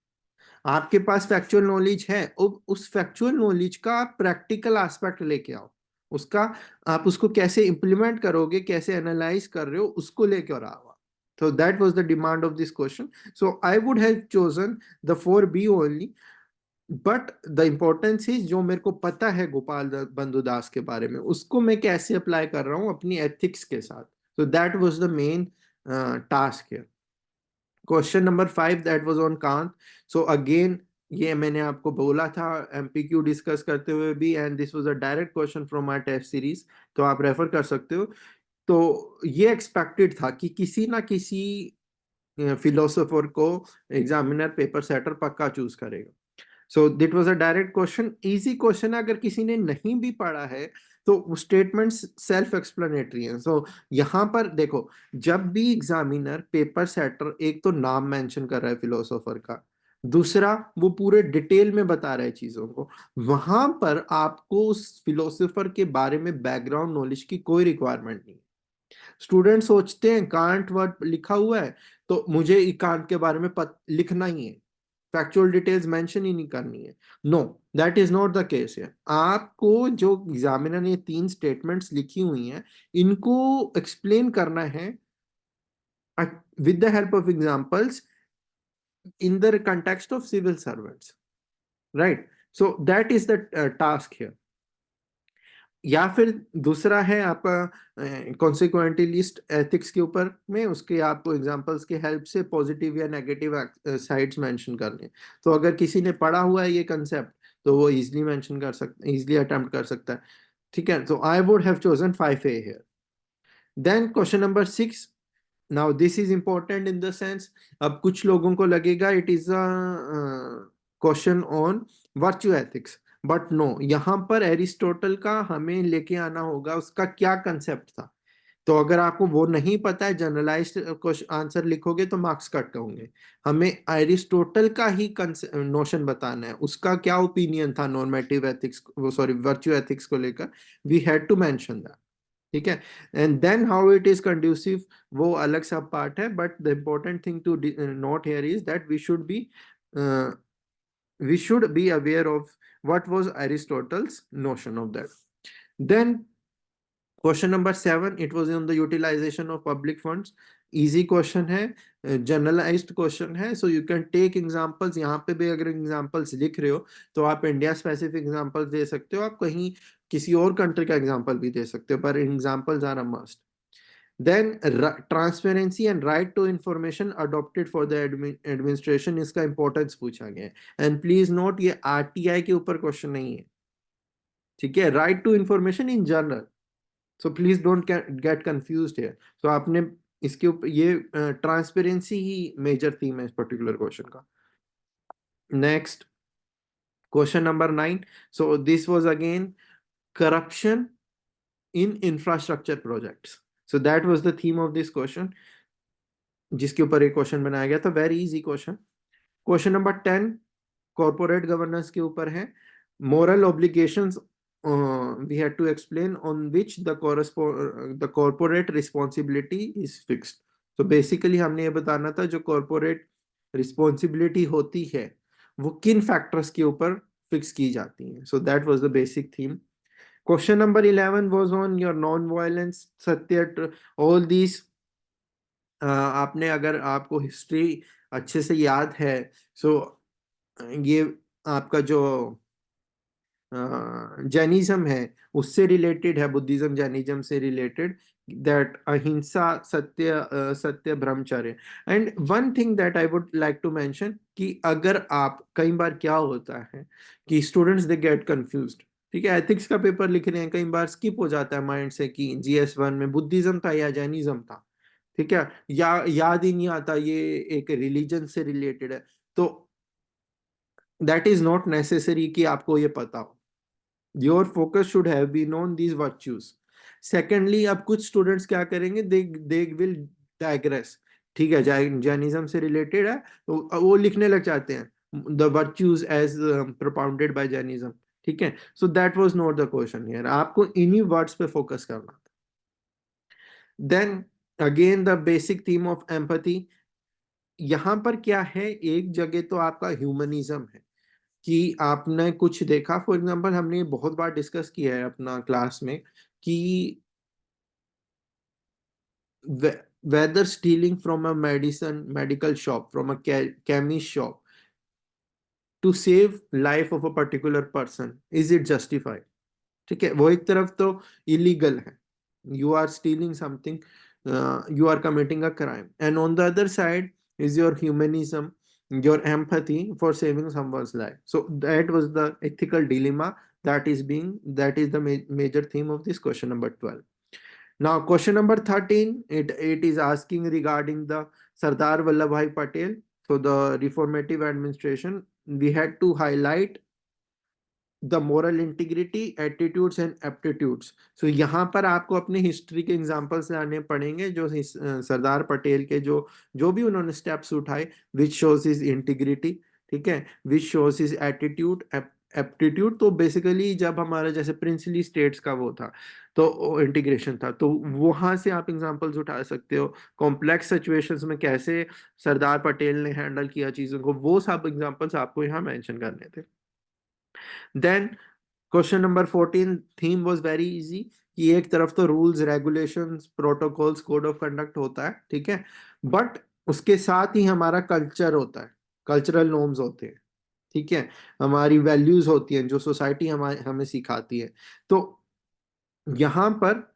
आपके पास फैक्चुअल नॉलेज है, उस फैक्चुअल नॉलेज का आप प्रैक्टिकल एस्पेक्ट लेके आओ, उसका आप उसको कैसे इंप्लीमेंट करोगे, कैसे एनालाइज कर रहे हो, उसको लेके और आओ। तो that was the demand of this question, so I would have chosen the 4B only. But the importance is, जो मेरे को पता है गोपाल बंधु दास के बारे में, उसको मैं कैसे अप्लाई कर रहा हूँ अपनी एथिक्स के साथ। तो that was the main task है। Question number 5 that was on Kant. So again, ये मैंने आपको बोला था एमपीक्यू डिस्कस करते हुए भी, and this was a direct question from my test series, तो आप रेफर कर सकते हो। तो ये एक्सपेक्टेड था कि किसी ना किसी फिलोसोफर को एग्जामिनर पेपर सेटर पक्का चूज करेगा। So that was a direct question, easy question है। अगर किसी ने नहीं भी पढ़ा है तो स्टेटमेंट्स सेल्फ एक्सप्लेनेटरी हैं। सो यहाँ पर देखो, जब भी एग्जामिनर पेपर सेटर एक तो नाम मेंशन कर रहा है फिलोसोफर का, दूसरा वो पूरे डिटेल में बता रहा है चीजों को, वहां पर आपको उस फिलोसोफर के बारे में बैकग्राउंड नॉलेज की कोई रिक्वायरमेंट नहीं। स्टूडेंट सोचते हैं कांट वर्ड लिखा हुआ है तो मुझे कांट के बारे में लिखना ही है, फैक्चुअल डिटेल्स मेंशन ही नहीं करनी है। No, that is not the case है। आपको जो एग्जामिनर ने 3 स्टेटमेंट्स लिखी हुई हैं, इनको एक्सप्लेन करना है with the help of examples in the context of civil servants, right? So that is the task here. या फिर दूसरा है आपका कॉन्सिक्वेंटलिस्ट एथिक्स के ऊपर में, उसके आपको एग्जांपल्स के हेल्प से पॉजिटिव या नेगेटिव साइड्स मेंशन करने। तो अगर किसी ने पढ़ा हुआ है ये कंसेप्ट, तो वो इजीली मेंशन कर सकता, इजीली अटेम्प्ट कर सकता है। ठीक है, तो I would have chosen 5A here. Then question number 6, now this is important in the sense, अब कुछ लोगों को लगेगा it is a question on virtue ethics, but no, यहाँ पर एरिस्टोटल का हमें लेके आना होगा, उसका क्या कंसेप्ट था। तो अगर आपको वो नहीं पता है, जनरलाइज्ड आंसर लिखोगे तो मार्क्स कट होंगे। हमें एरिस्टोटल का ही नोशन बताना है, उसका क्या ओपिनियन था नॉर्मेटिव एथिक्स, वो सॉरी वर्च्यू एथिक्स को लेकर, we had to mention that. ठीक है, and then how it is conducive, वो अलग सा पार्ट है, but the important thing to note here is that we should be aware of what was Aristotle's notion of that. Then question number 7, it was on the utilization of public funds. Easy question है, generalised question है, so you can take examples. यहाँ पे भी अगर examples लिख रहे हो तो आप इंडिया स्पेसिफिक एग्जांपल्स दे सकते हो, आप कहीं किसी और कंट्री का एग्जांपल भी दे सकते हो, पर examples are a must. Then transparency and right to information adopted for the administration, इसका इंपॉर्टेंस पूछा गया है। एंड प्लीज नोट, ये आरटीआई के ऊपर क्वेश्चन नहीं है। ठीक है, right to information in general, so please don't get confused here. So आपने इसके ऊपर, ये ट्रांसपेरेंसी ही मेजर थीम है इस पर्टिकुलर क्वेश्चन का। Next question number 9, so this was again corruption in infrastructure projects. So that was the theme of this question, जिसके ऊपर एक क्वेश्चन बनाया गया था, very easy question. Question number 10 corporate governance के ऊपर है। Moral obligations we had to explain on which the corporate responsibility is fixed. तो बेसिकली हमने ये बताना था, जो कॉर्पोरेट रिस्पॉन्सिबिलिटी होती है वो किन फैक्टर्स के ऊपर फिक्स की जाती है। So that was the basic theme. Question number 11 was on your non violence, सत्य, ऑल दीज। आपने, अगर आपको हिस्ट्री अच्छे से याद है, सो ये आपका जो जैनिज्म है उससे रिलेटेड है, बुद्धिज्म जैनिज्म से related, that ahimsa, satya brahmacharya. And one thing that I would like to mention कि अगर आप, कई बार क्या होता है कि स्टूडेंट्स दे गेट कंफ्यूज्ड, ठीक है, एथिक्स का पेपर लिख रहे हैं, कई बार स्किप हो जाता है माइंड से कि GS1 में बुद्धिज्म था या जैनिज्म था, ठीक है, या याद ही नहीं आता ये एक रिलीजन से रिलेटेड है। तो दैट इज नॉट नेसेसरी कि आपको ये पता हो। Your focus should have been on these virtues. Secondly, अब कुछ स्टूडेंट्स क्या करेंगे, दे विल डाइग्रेस, ठीक है, जैनिज्म से रिलेटेड है तो वो लिखने लग जाते हैं the virtues as propounded by Jainism, ठीक है। So that was not the question here, आपको इन्हीं वर्ड्स पे फोकस करना था। Then again the basic theme of empathy, यहां पर क्या है, एक जगह तो आपका ह्यूमनिज्म है कि आपने कुछ देखा, फॉर एग्जांपल हमने ये बहुत बार डिस्कस किया है अपना क्लास में कि whether stealing from a medical shop, from a chemist shop to save life of a particular person, is it justified? ठीक है, वो एक तरफ तो इलीगल है, you are stealing something, you are committing a crime, and on the other side is your humanism, your empathy for saving someone's life. So that was the ethical dilemma that is the major theme of this question number 12. Now question number 13, it is asking regarding the Sardar Vallabhbhai Patel. So the reformative administration, we had to highlight the moral integrity, attitudes and aptitudes. So यहाँ पर आपको अपने history के examples लाने पड़ेंगे, जो सरदार पटेल के जो जो भी उन्होंने स्टेप्स उठाए, विच शोज इज इंटीग्रिटी, ठीक है, which shows is attitude, aptitude. तो बेसिकली जब हमारा जैसे प्रिंसली स्टेट्स का वो था तो इंटीग्रेशन था, तो वहां से आप एग्जांपल्स उठा सकते हो, कॉम्प्लेक्स सिचुएशंस में कैसे सरदार पटेल ने हैंडल किया चीजों को, वो सब एग्जांपल्स आपको यहाँ मेंशन करने थे। Then question number 14, theme was very easy कि एक तरफ तो rules regulations protocols code of conduct होता है, ठीक है, बट उसके साथ ही हमारा कल्चर होता है, कल्चरल नॉर्म्स होते हैं, ठीक है, हमारी वैल्यूज होती हैं जो सोसाइटी हमें हमें सिखाती है। तो यहाँ पर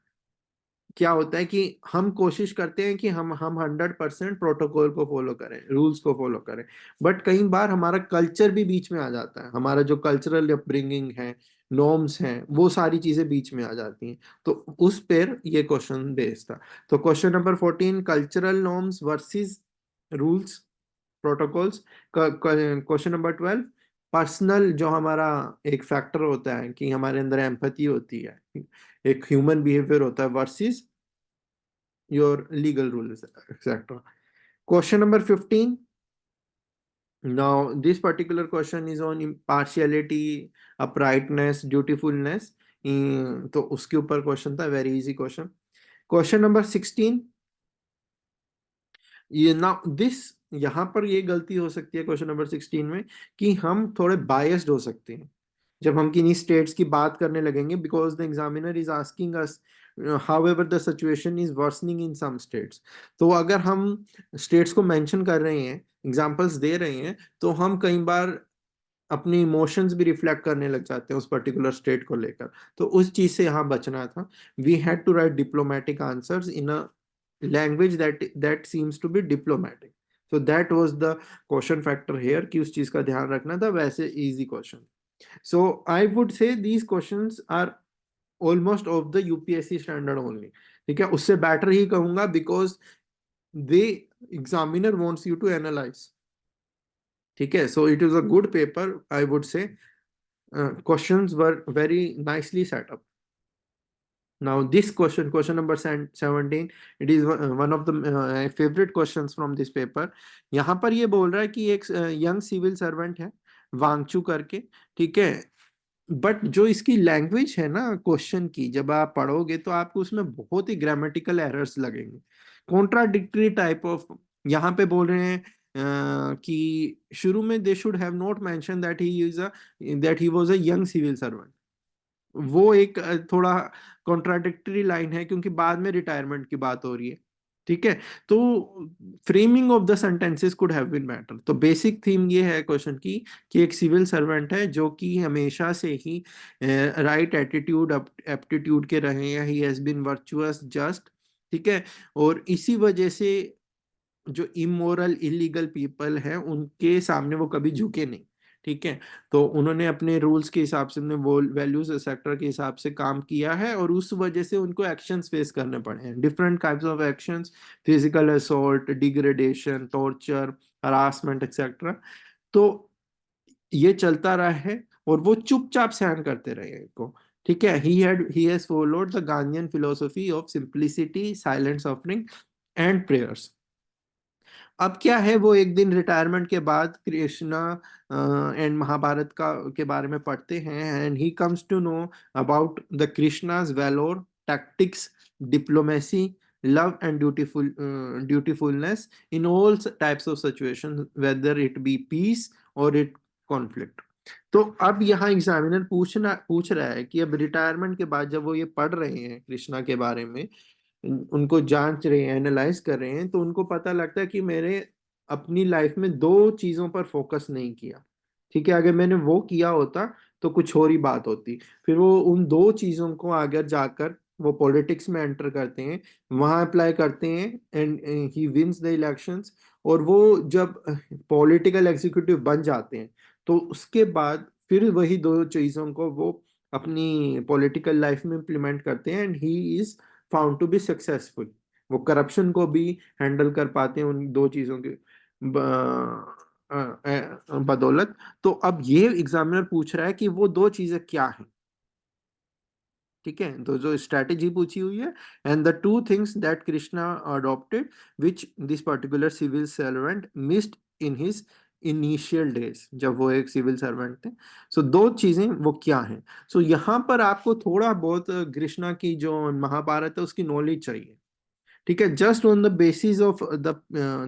क्या होता है कि हम कोशिश करते हैं कि हम 100% प्रोटोकॉल को फॉलो करें, रूल्स को फॉलो करें, बट कई बार हमारा कल्चर भी बीच में आ जाता है, हमारा जो कल्चरल अपब्रिंगिंग है, नॉर्म्स हैं, वो सारी चीजें बीच में आ जाती हैं, तो उस पर ये क्वेश्चन बेस्ड था। तो question number 14, cultural norms versus rules protocols. Question number 12, personal जो हमारा एक फैक्टर होता है कि हमारे अंदर एम्पैथी होती है, एक ह्यूमन बिहेवियर होता है, versus your legal rules, etc. Question number 15. Now, this particular question is on impartiality, uprightness, dutifulness. तो उसके ऊपर क्वेश्चन था, very easy question. Question number 16, ये ना दिस, यहाँ पर ये गलती हो सकती है क्वेश्चन नंबर 16 में कि हम थोड़े बायस्ड हो सकते हैं जब हम किन्हीं स्टेट्स की बात करने लगेंगे, because the examiner is asking us however the situation is worsening in some states. तो अगर हम स्टेट्स को मेंशन कर रहे हैं, एग्जांपल्स दे रहे हैं, तो हम कई बार अपने इमोशंस भी रिफ्लेक्ट करने लग जाते हैं उस पर्टिकुलर स्टेट को लेकर, तो उस चीज से यहाँ बचना था। We had to write diplomatic answers in a language that seems to be diplomatic. So that was the question factor here कि उस चीज का ध्यान रखना था, वैसे easy question. So I would say these questions are almost of the UPSC standard only, ठीक है, उससे बेटर ही कहूंगा, because they examiner wants you to analyze, ठीक है, so it is a good paper, I would say. Questions were very nicely set up. Now this question number 17, it is one of the favorite questions from this paper. यहाँ पर ये बोल रहा है कि एक यंग सिविल सर्वेंट है वांगचू करके, ठीक है, बट जो इसकी लैंग्वेज है ना क्वेश्चन की, जब आप पढ़ोगे तो आपको उसमें बहुत ही ग्रामेटिकल एरर्स लगेंगे, कॉन्ट्राडिक्टरी टाइप ऑफ। यहाँ पे बोल रहे हैं कि शुरू में they should have not mention that he was a young civil servant. वो एक थोड़ा कॉन्ट्राडिक्टरी लाइन है क्योंकि बाद में रिटायरमेंट की बात हो रही है। ठीक है। तो framing of the sentences could have been matter. तो बेसिक थीम ये है क्वेश्चन की कि एक सिविल सर्वेंट है जो कि हमेशा से ही राइट एटीट्यूड एप्टीट्यूड के रहे हैं, he has been virtuous just, ठीक है, और इसी वजह से जो इमोरल इलीगल पीपल हैं उनके सामने वो कभी झुके नहीं, ठीक है। तो उन्होंने अपने रूल्स के हिसाब से, अपने वो वैल्यूज सेक्टर के हिसाब से काम किया है, और उस वजह से उनको एक्शंस फेस करने पड़े हैं, different types of actions, physical assault, degradation, torture, harassment etcetera. तो ये चलता रहा है और वो चुपचाप सहन करते रहे हैं इनको, ठीक है। ही has followed the Gandhian philosophy of simplicity, silent suffering and prayers. अब क्या है, वो एक दिन रिटायरमेंट के बाद कृष्णा एंड महाभारत का के बारे में पढ़ते हैं, and he comes to know about the Krishna's valour, tactics, diplomacy, love and dutifulness in all types of situation, whether it be peace or it conflict. तो अब यहाँ एग्जामिनर पूछ रहा है कि अब रिटायरमेंट के बाद जब वो ये पढ़ रहे हैं कृष्णा के बारे में, उनको जांच रहे हैं, एनालाइज कर रहे हैं, तो उनको पता लगता है कि मैंने अपनी लाइफ में दो चीजों पर फोकस नहीं किया, ठीक है। अगर मैंने वो किया होता तो कुछ और ही बात होती। फिर वो उन दो चीजों को आगे जाकर वो पॉलिटिक्स में एंटर करते हैं, वहां अप्लाई करते हैं, and he wins the elections. और वो जब पॉलिटिकल एग्जीक्यूटिव बन जाते हैं तो उसके बाद फिर वही दो चीजों को वो अपनी पॉलिटिकल लाइफ में इम्प्लीमेंट करते हैं, and he is found to be successful. वो करप्शन को भी हैंडल कर पाते हैं उन दो चीजों के बदौलत। तो अब ये एग्जामिनर पूछ रहा है कि वो दो चीजें क्या हैं, ठीक है। तो जो स्ट्रेटेजी पूछी हुई है, and the two things that Krishna adopted which this particular civil servant missed in his initial days, जब वो एक सिविल सर्वेंट थे। सो दो चीजें वो क्या हैं। सो यहाँ पर आपको थोड़ा बहुत कृष्णा की जो महाभारत है उसकी नॉलेज चाहिए, ठीक है। Just on the basis of the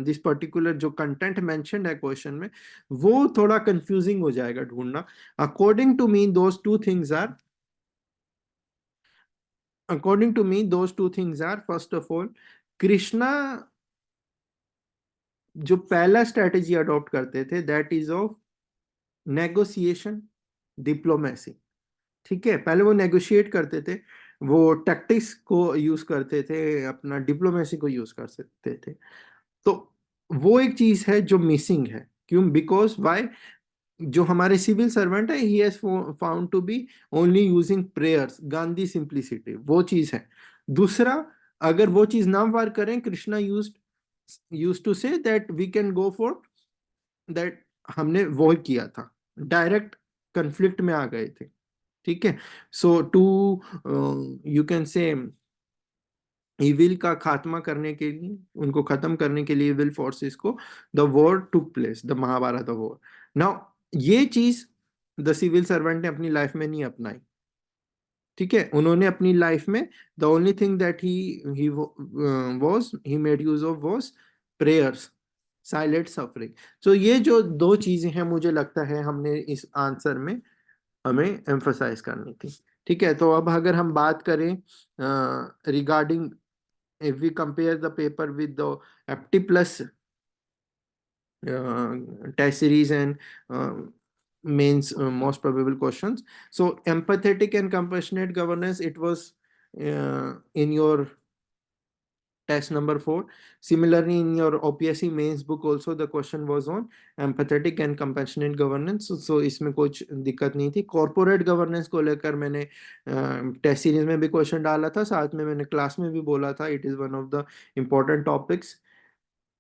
this particular जो कंटेंट मेंशन्ड है क्वेश्चन में, वो थोड़ा कंफ्यूजिंग हो जाएगा ढूंढना। According to me those two things are, according to me those two things are, first of all, Krishna जो पहला स्ट्रेटेजी अडॉप्ट करते थे that is of negotiation, diplomacy, ठीक है। पहले वो नेगोशिएट करते थे, वो टैक्टिक्स को यूज करते थे, अपना डिप्लोमेसी को यूज कर सकते थे। तो वो एक चीज है जो मिसिंग है। क्यों? बिकॉज वाई, जो हमारे सिविल सर्वेंट है ही has found to be only using prayers, Gandhi simplicity, वो चीज है। दूसरा, अगर वो चीज ना वर्क करें, Krishna used to say that we can go for that, हमने वो किया था, डायरेक्ट कंफ्लिक्ट में आ गए थे, ठीक है। So to you can say evil का खात्मा करने के लिए, उनको खत्म करने के लिए, इविल फोर्सेस को, the war took place, the Mahabharata war. Now ये चीज द सिविल सर्वेंट ने अपनी लाइफ में नहीं अपनाई, ठीक है। उन्होंने अपनी लाइफ में the only thing that he was he made use of was prayers, silent suffering. तो ये जो दो चीजें हैं मुझे लगता है हमने इस आंसर में हमें एम्फसाइज करनी थी, ठीक है। तो अब अगर हम बात करें regarding, if we compare the paper with the apti plus test series and mains most probable questions, so empathetic and compassionate governance, it was in your test number 4. Similarly, in your OPSC mains book also the question was on empathetic and compassionate governance. So इसमें कुछ दिक्कत नहीं थी। Corporate governance को लेकर मैंने test series में भी क्वेश्चन डाला था, साथ में मैंने क्लास में भी बोला था, it is one of the important topics.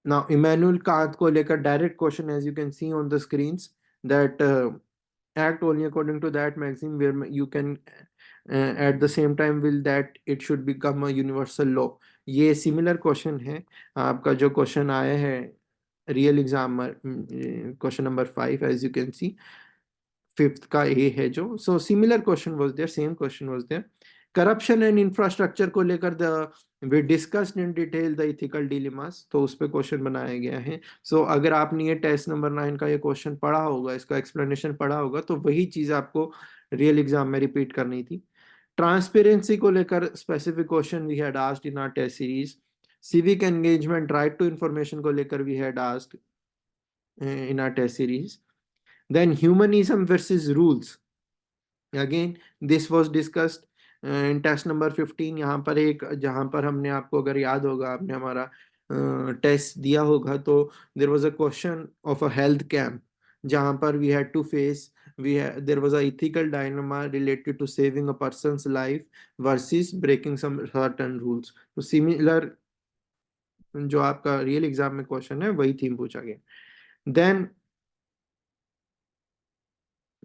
Now Immanuel Kant को लेकर direct question, as you can see on the screens, that act only according to that maxim where you can at the same time will that it should become a universal law। ये similar question है आपका जो question आया है real exam, question number 5, as you can see, fifth का A है जो। So similar question was there, same question was there. Corruption and infrastructure को लेकर the we discussed in detail the ethical dilemmas, तो उस पे क्वेश्चन बनाया गया है। सो अगर आपने ये टेस्ट नंबर 9 का ये क्वेश्चन पढ़ा होगा, इसका एक्सप्लेनेशन पढ़ा होगा, तो वही चीज आपको रियल एग्जाम में रिपीट करनी थी। ट्रांसपेरेंसी को लेकर specific question we had asked in our test series. Civic engagement, right to information को लेकर we had asked in our test series. Then humanism versus rules. Again, this was discussed in test number 15. यहाँ पर एक, जहाँ पर हमने, आपको अगर याद होगा, आपने हमारा टेस्ट दिया होगा, तो there was a question of a health camp जहाँ पर we had to face, there was a ethical dilemma related to saving a person's life versus breaking some certain rules. तो similar जो आपका रियल एग्जाम में question है वही theme पूछा गया। देन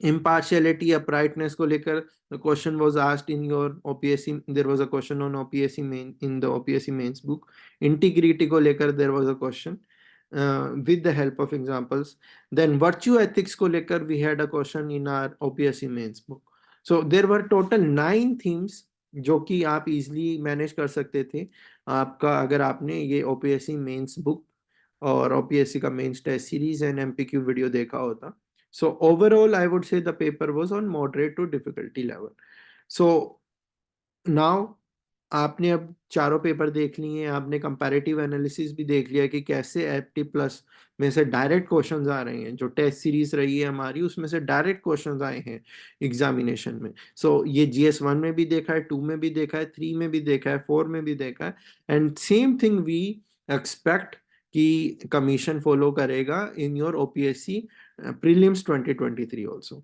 impartiality, uprightness को लेकर the question was asked in your OPSC, there was a question on OPSC main, in the OPSC mains book. Integrity को लेकर there was a question with the help of examples. Then virtue ethics को लेकर we had a question in our OPSC mains book. So there were total 9 themes जो कि आप easily manage कर सकते थे आपका, अगर आपने ये OPSC मेंस बुक और OPSC का mains test series and MPQ video देखा होता। So overall, I would say the paper was on moderate to difficulty level. So now आपने अब चारों पेपर देख लिए हैं, आपने कंपैरेटिव एनालिसिस भी देख लिया कि कैसे एप्टी प्लस में से डायरेक्ट क्वेश्चंस आ रहे हैं। जो टेस्ट सीरीज रही है हमारी, उसमें से डायरेक्ट क्वेश्चंस आए हैं एग्जामिनेशन में। सो ये GS1 में भी देखा है, 2 में भी देखा है, 3 में भी देखा है, 4 में भी देखा है, and same thing we expect कि कमीशन फॉलो करेगा in your OPSC prelims 2023 also.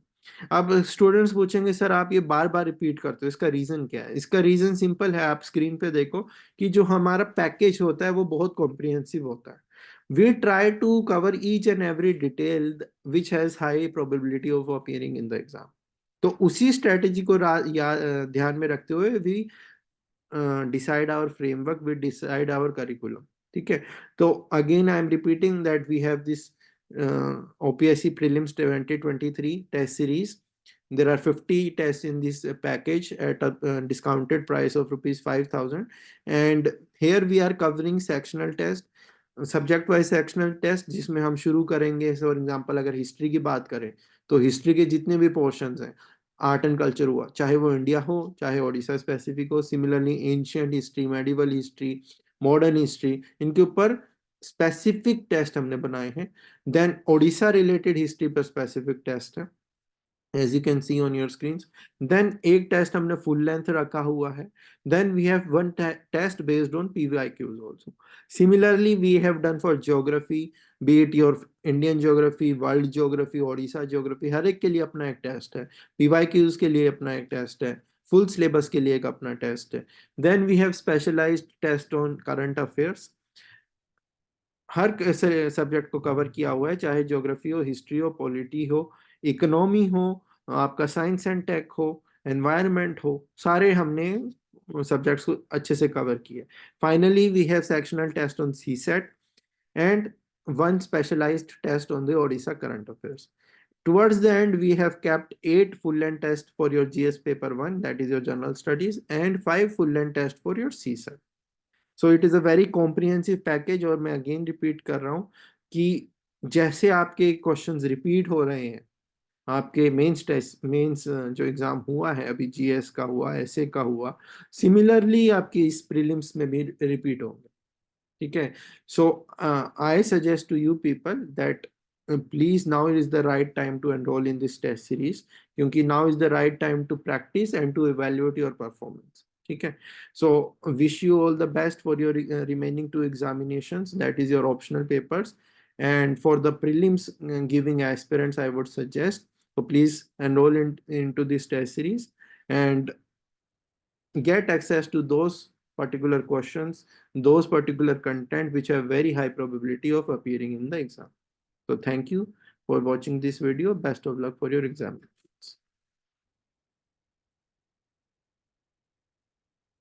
अब स्टूडेंट्स पूछेंगे सर आप ये बार बार रिपीट करते हो, इसका रीजन क्या है? इसका रीजन सिंपल है, आप स्क्रीन पे देखो कि जो हमारा पैकेज होता है वो बहुत कॉम्प्रिहेंसिव होता है। We try to cover each and every detail which has high probability of appearing in the exam. तो उसी स्ट्रेटेजी को ध्यान में रखते हुए we decide our framework, we decide our curriculum. ठीक है, तो again I am repeating that we have this OPSC prelims 2023 test series. There are 50 tests in this package at a discounted price of rupees 5,000, and here we are covering sectional test, subject wise sectional test, जिसमें हम शुरू करेंगे for example अगर history की बात करें तो history के जितने भी पोर्शंस हैं, आर्ट एंड कल्चर हुआ, चाहे वो इंडिया हो चाहे ओडिशा स्पेसिफिक हो, similarly ancient history, medieval history, modern history, इनके ऊपर स्पेसिफिक टेस्ट हमने बनाए हैं। देन ओडिशा रिलेटेड हिस्ट्री पर स्पेसिफिक टेस्ट है, as you can see on your screens. Then एक टेस्ट हमने फुल लेंथ रखा हुआ है। Then we have one test based on PYQs also. Similarly, we have done for geography, be it your Indian geography, world geography, Odisha geography, हर एक के लिए अपना एक टेस्ट है। PYQs के लिए अपना एक टेस्ट है, फुल सिलेबस के लिए एक अपना टेस्ट है। Then we have specialized test on current affairs. Her subject को कवर किया हुआ है, चाहे ज्योग्राफी हो, हिस्ट्री हो, पॉलिटी हो, इकोनॉमी हो, आपका साइंस एंड टेक हो, एनवायरनमेंट हो, सारे हमने सब्जेक्ट्स को अच्छे से कवर किए। Finally we have sectional test on CSET and one specialized test on the Odisha current affairs. Towards the end, we have kept 8 full-length tests for your GS paper 1, that is your general studies, and 5 full-length tests for your CSET. So it is a very comprehensive package. और मैं again repeat कर रहा हूँ कि जैसे आपके questions repeat हो रहे हैं, आपके मेंस टेस्ट, मेंस जो एग्जाम हुआ है अभी, GS का हुआ, ऐसे का हुआ, सिमिलरली आपकी इस प्रीलिम्स में भी रिपीट होंगे। ठीक है, so I suggest to you people that please now is the right time to enrol in this test series, क्योंकि now is the right time to practise and to evaluate your performance. ठीक है, so wish you all the best for your remaining 2 examinations, that is your optional papers, and for the prelims giving aspirants I would suggest, so please enroll into this test series and get access to those particular questions, those particular content which have very high probability of appearing in the exam. So thank you for watching this video. Best of luck for your exam.